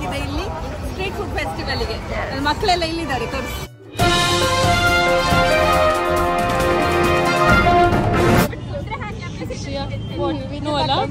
ಇಳಿದಾಗಿದೆ ಇಲ್ಲಿ street food ಫೆಸ್ಟಿವಲ್ಗೆ. ಮಕ್ಕಳೆಲ್ಲ ಇಲ್ಲಿದ್ದಾರೆ, ತೋರಿಸಿ.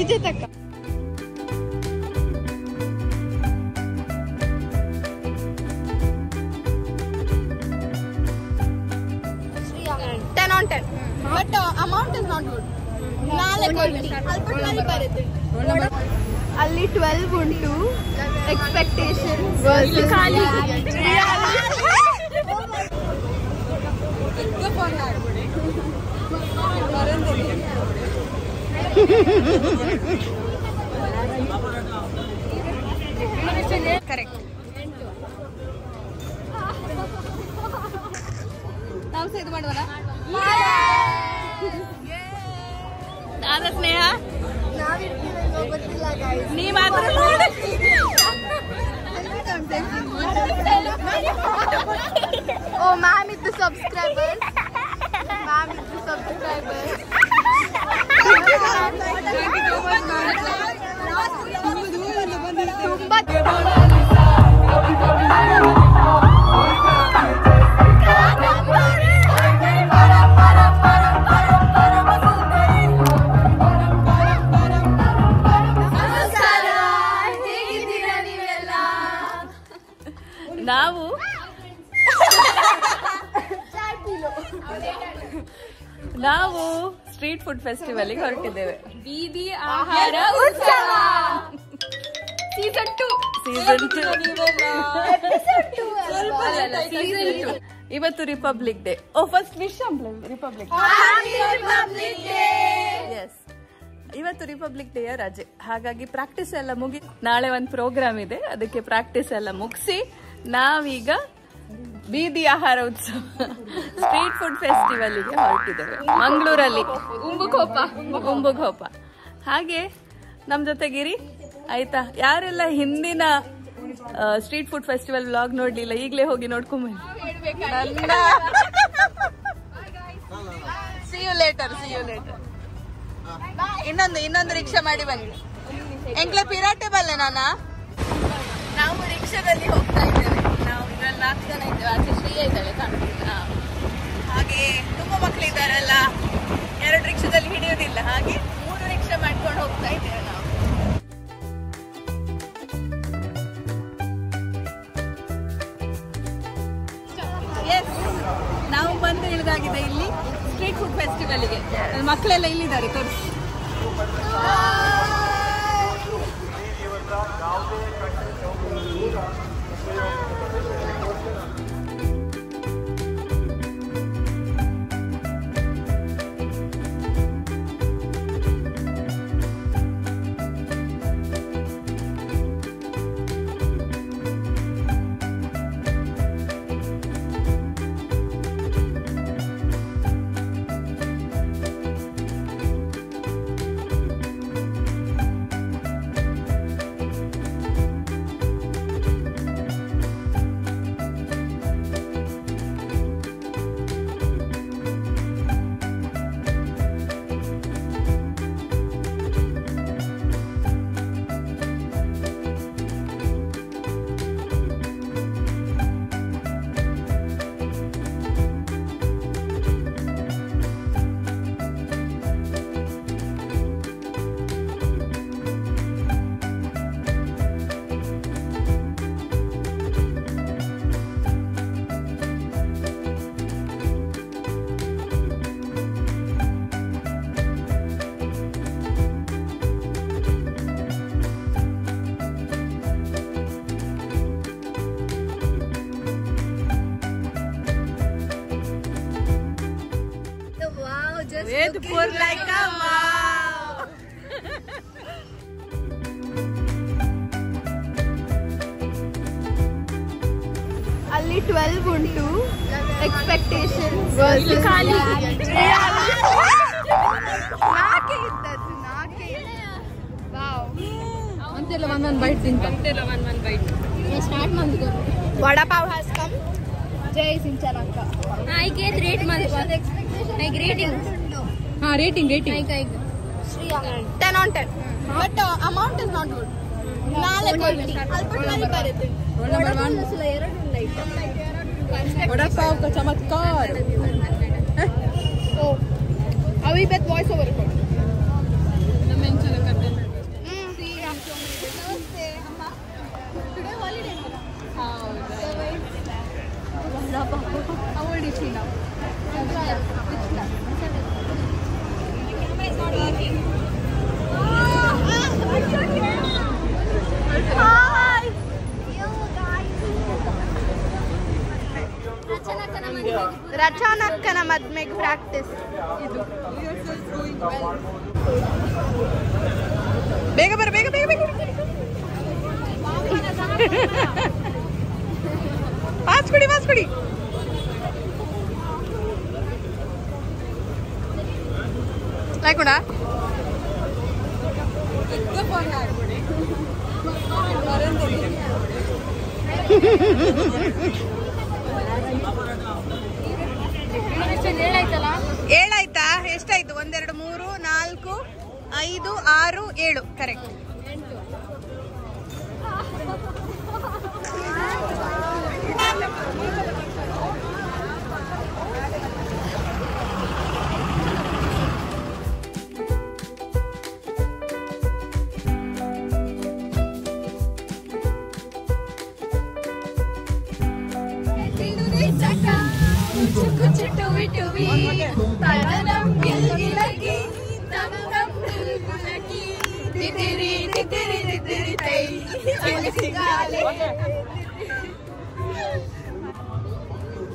ವಿಜೇತಕ್ಕ but amount is not good. ಅಲ್ಲಿ 12 ಉಂಟು. Expectation correct. ನಾವು ಸಹ ಇದು ಮಾಡುವಲ್ಲ. ನಾನು ಸ್ನೇಹ ನೀ ಮಾತ್ರ ಓ ಮ್ಯಾಮ್ ಇತ್ತು ಸಬ್ಸ್ಕ್ರೈಬರ್. ತುಂಬಾ ನಾವು ಸ್ಟ್ರೀಟ್ ಫುಡ್ ಫೆಸ್ಟಿವಲ್ಗೆ ಹೊರಟಿದ್ದೇವೆ. ಬೀದಿ ಆಹಾರ ಉತ್ಸವ ಸೀಸನ್ 2. ಇವತ್ತು republic day. First wish republic ಎಸ್. ಇವತ್ತು ರಿಪಬ್ಲಿಕ್ ಡೇ ರಜೆ, ಹಾಗಾಗಿ ಪ್ರಾಕ್ಟೀಸ್ ಎಲ್ಲ ಮುಗಿ, ನಾಳೆ ಒಂದು ಪ್ರೋಗ್ರಾಮ್ ಇದೆ, ಅದಕ್ಕೆ ಪ್ರಾಕ್ಟೀಸ್ ಎಲ್ಲ ಮುಗಿಸಿ ನಾವೀಗ ಬೀದಿ ಆಹಾರ ಉತ್ಸವ ಸ್ಟ್ರೀಟ್ ಫುಡ್ ಫೆಸ್ಟಿವಲ್ಗೆ ಹೊರಟಿದ್ದೇವೆ ಮಂಗಳೂರಲ್ಲಿ, ಉಂಬುಘೋಪ. ಹಾಗೆ ನಮ್ ಜೊತೆಗಿರಿ ಆಯ್ತಾ. ಯಾರೆಲ್ಲ ಹಿಂದಿನ ಸ್ಟ್ರೀಟ್ ಫುಡ್ ಫೆಸ್ಟಿವಲ್ ವ್ಲಾಗ್ ನೋಡ್ಲಿಲ್ಲ, ಈಗಲೇ ಹೋಗಿ ನೋಡ್ಕೊಂಬನ್ನಿ. See you later. ಇನ್ನೊಂದು ರಿಕ್ಷಾ ಮಾಡಿ ಬನ್ನಿ. ಎಂಕ್ಲೆ ಪಿರಾಟೆ ಬಲ್ಲೆ ನಾವು ರಿಕ್ಷಾದಲ್ಲಿ ಹೋಗ್ತಾ ಇದ್ದೇವೆ. ನಾವು ಇದ್ರಲ್ಲಿ 4 ಜನ ಇದ್ದೇವೆ. ಆಚೆ ಶ್ರೀಯ ಇದ್ದಾಳೆ ಕಾಣ್ತಿಲ್ಲ. ಹಾಗೆ ತುಂಬಾ ಮಕ್ಕಳಿದ್ದಾರಲ್ಲ, 2 ರಿಕ್ಷಾದಲ್ಲಿ ಹಿಡಿಯೋದಿಲ್ಲ, ಹಾಗೆ 3 ರಿಕ್ಷಾ ಮಾಡ್ಕೊಂಡು ಹೋಗ್ತಾ ಇದ್ದೇವೆ ನಾವು. ಎಸ್, ನಾವು ಬಂದು ಇಳಿದಾಗಿದೆ ಇಲ್ಲಿ ಸ್ಟ್ರೀಟ್ ಫುಡ್ ಫೆಸ್ಟಿವಲ್ಗೆ. ಮಕ್ಕಳೆಲ್ಲ ಇಲ್ಲಿದ್ದಾರೆ, ತೋರಿಸಿ. With poor like a wow. ಅಲ್ಲಿ 12 ಉಂಟು. ಎಕ್ಸ್ಪೆಕ್ಟೇಷನ್ ಖಾಲಿ 4 ಇದ್ದದ್ದು. ಅಂತೆಲ್ಲ ಒಂದೊಂದು ಬೈಟ್ ತಿಂತೆಲ್ಲ ಒಂದೊಂದು ಬೈಟ್ ಸ್ಟಾರ್ಟ್ ಮಾಡಿದ್ರು. Vada pav has come. ಜೈ ಸಿಂಚನಕ್ಕ. I get rate ಮಾಡಿದ್ರು. I rating. rating. 10 on 10. But amount is not good. 4 vada pav का चमत्कार अभी बेट वॉइस ओवर कर नमस्ते अम्मा today holiday How old is she now? Hi! Rachanakkana madmeg practice. ಬೇಗ ಬರ ಬೇಗ ಬೇಗ ಬೇಗ ಪಾಸ್ ಕೊಡಿ ಲೈಕ್ ಕೊಡ ಏಳಾಯ್ತಾ ಎಷ್ಟಾಯ್ತು 1 2 3 4 5 6 7 ಕರೆಕ್ಟ್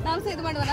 ನಾವು ಇದು ಮಾಡುವಲ್ಲ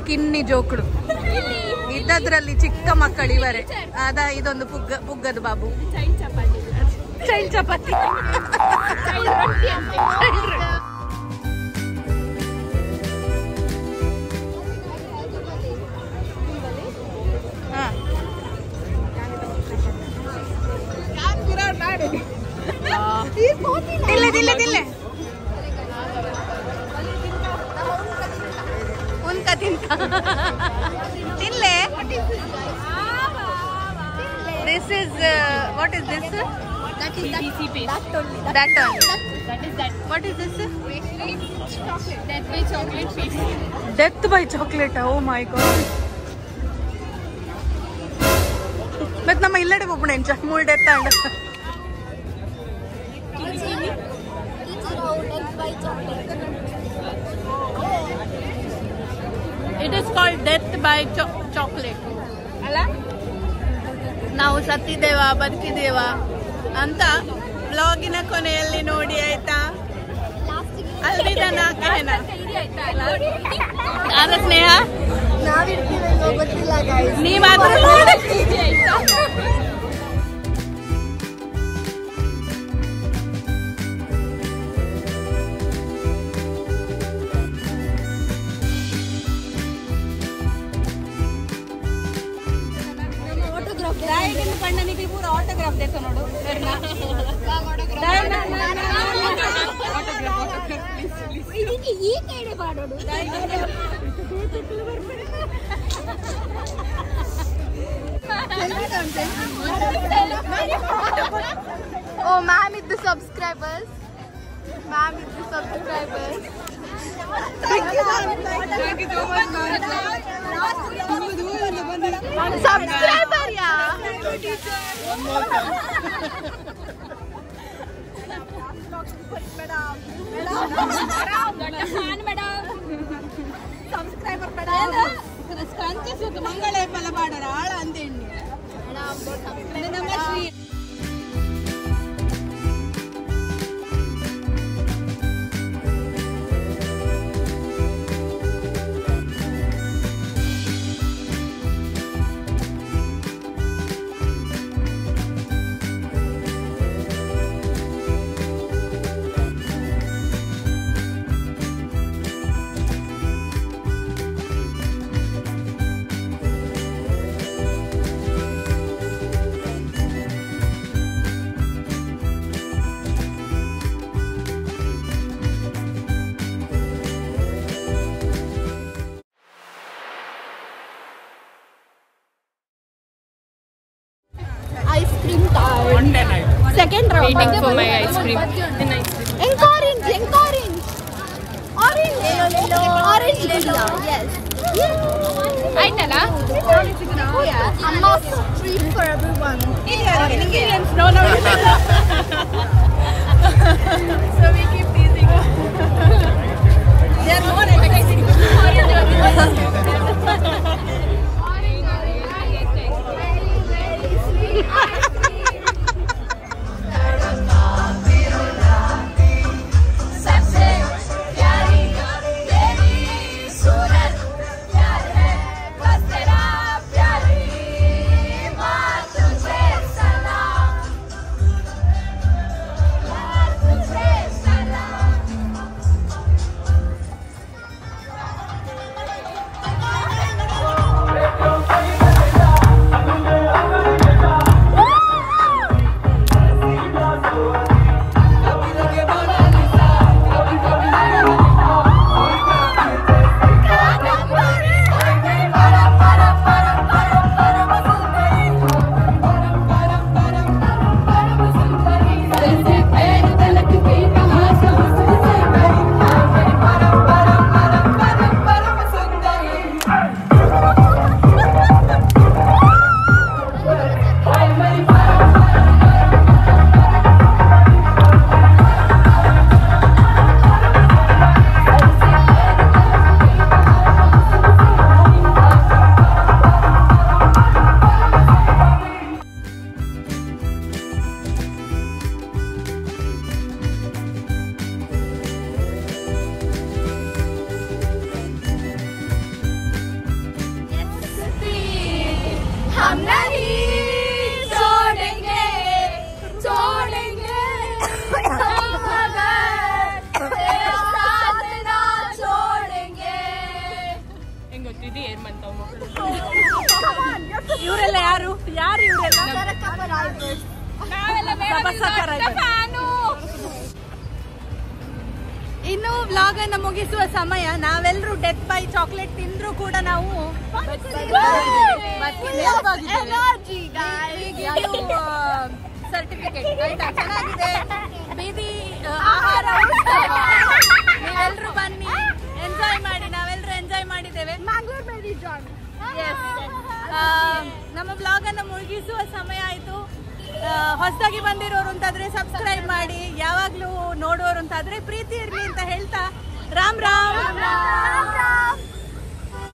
ಕಿನ್ನಿ ಜೋಕುಡು ಇದ್ದದ್ರಲ್ಲಿ ಚಿಕ್ಕ ಮಕ್ಕಳು ಇವರೇ ಅದ ಇದೊಂದು ಪುಗ್ಗದ ಬಾಬು ಚೈನ್ ಚಪಾತಿ ದಿಲ್ಲೆ ತಿನ್ಲೆ. This is what is this? That is that only. That is that. What is this? Pastry. Chocolate. Death by chocolate pastry. Death by chocolate. Oh my god. ಮತ್ತೆ ನಮ್ಮ ಇಲ್ಲಡೆ ಒಬ್ಬನೇ ಮೂಲ್ death and it is called death by chocolate ಅಲ್ಲ. ನಾವು ಸತ್ತಿದ್ದೇವಾ ಬದುಕಿದ್ದೇವಾ ಅಂತ ಬ್ಲಾಗಿನ ಕೊನೆಯಲ್ಲಿ ನೋಡಿ ಆಯ್ತಾ. ಅಲ್ವಿದ ನಾಕೇನ ಆದ ಸ್ನೇಹ ನೀವಾದ್ರೂ ನೋಡಿ. ಪಂಡನಿಗೆ ಪೂರ ಆಟೋಗ್ರಾಫ್ ದೇತ ನೋಡು. ಈ ಕಡೆ ಮಾಡೋದು. Oh, ma'am is the subscribers. Ma'am is the subscribers. Thank you so much. Subscriber, yeah. Subscriber ಮಂಗಳ ಫಲ ಮಾಡರ ಆಳ ಅಂತೇಳಿ ನಮ್ಮ Shri Ice cream time. Second round. Waiting for my ice cream. Orange. Orange. Yes. ಆಯ್ತಲ್ಲ? Amma's treat for everyone. No. So we keep teasing. They are more exciting. Salam. ಇನ್ನು vlog ಅನ್ನ ಮುಗಿಸುವ ಸಮಯ. ನಾವೆಲ್ಲರೂ ಡೆತ್ ಬೈ ಚಾಕ್ಲೇಟ್ ತಿಂದ್ರು ಕೂಡ ನಾವು certificate ಆಯ್ತಾ. ಚೆನ್ನಾಗಿದೆ ಬೀದಿ ಆಹಾರ. ನೀವೆಲ್ಲರೂ ಬನ್ನಿ, ಎಂಜಾಯ್ ಮಾಡಿ. ನಾವೆಲ್ಲರೂ ಎಂಜಾಯ್ ಮಾಡಿದ್ದೇವೆ. ನಮ್ಮ ವ್ಲಾಗ್ ಅನ್ನು ಮುಗಿಸುವ ಸಮಯ ಆಯ್ತು. ಹೊಸದಾಗಿ ಬಂದಿರೋರು ಅಂತಾದ್ರೆ ಸಬ್ಸ್ಕ್ರೈಬ್ ಮಾಡಿ, ಯಾವಾಗ್ಲೂ ನೋಡೋರು ಅಂತಾದ್ರೆ ಪ್ರೀತಿ ಇರ್ಲಿ ಅಂತ ಹೇಳ್ತಾ ರಾಮ್ ರಾಮ್.